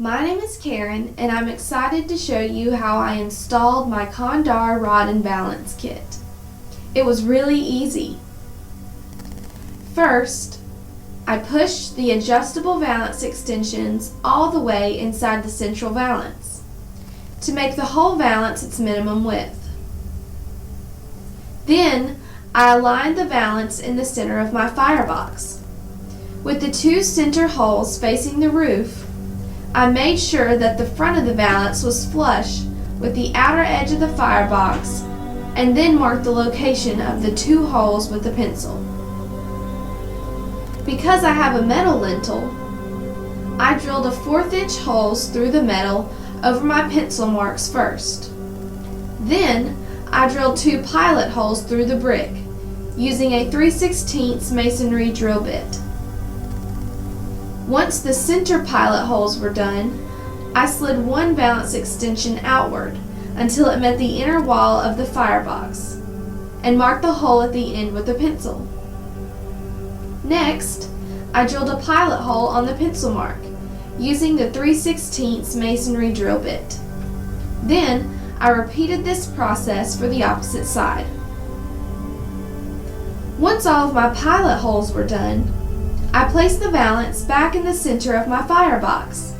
My name is Karen, and I'm excited to show you how I installed my Condar Rod and Valance kit. It was really easy. First, I pushed the adjustable valance extensions all the way inside the central valance to make the whole valance its minimum width. Then, I aligned the valance in the center of my firebox. With the two center holes facing the roof, I made sure that the front of the valance was flush with the outer edge of the firebox and then marked the location of the two holes with a pencil. Because I have a metal lintel, I drilled a 1/4-inch holes through the metal over my pencil marks first. Then I drilled two pilot holes through the brick using a 3/16 masonry drill bit. Once the center pilot holes were done, I slid one valance extension outward until it met the inner wall of the firebox and marked the hole at the end with a pencil. Next, I drilled a pilot hole on the pencil mark using the 3/16 masonry drill bit. Then, I repeated this process for the opposite side. Once all of my pilot holes were done, I placed the valance back in the center of my firebox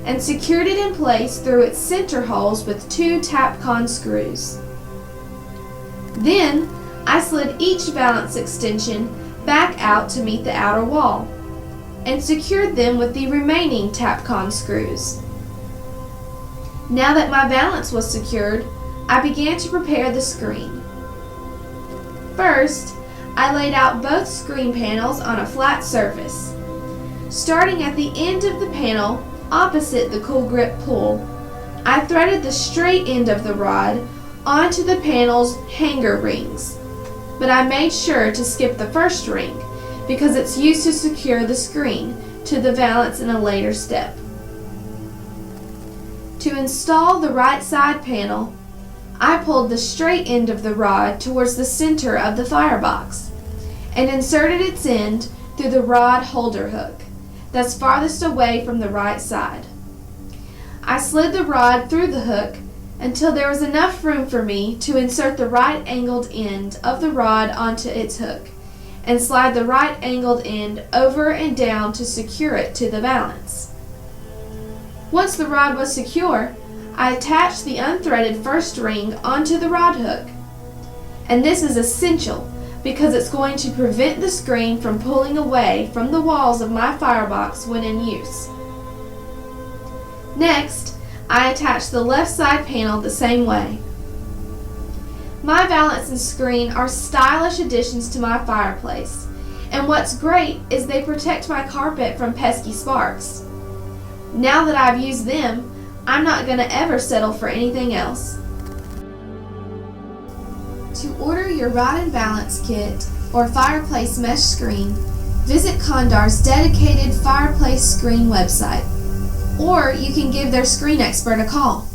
and secured it in place through its center holes with two Tapcon screws. Then, I slid each valance extension back out to meet the outer wall and secured them with the remaining Tapcon screws. Now that my valance was secured, I began to prepare the screen. First, I laid out both screen panels on a flat surface. Starting at the end of the panel opposite the cool grip pull, I threaded the straight end of the rod onto the panel's hanger rings, but I made sure to skip the first ring because it's used to secure the screen to the valance in a later step. To install the right side panel, I pulled the straight end of the rod towards the center of the firebox and inserted its end through the rod holder hook that's farthest away from the right side. I slid the rod through the hook until there was enough room for me to insert the right angled end of the rod onto its hook and slide the right angled end over and down to secure it to the valance. Once the rod was secure, I attached the unthreaded first ring onto the rod hook. And this is essential because it's going to prevent the screen from pulling away from the walls of my firebox when in use. Next, I attached the left side panel the same way. My valance and screen are stylish additions to my fireplace, and what's great is they protect my carpet from pesky sparks. Now that I've used them, I'm not going to ever settle for anything else. To order your Rod and Valance kit or fireplace mesh screen, visit Condar's dedicated fireplace screen website, or you can give their screen expert a call.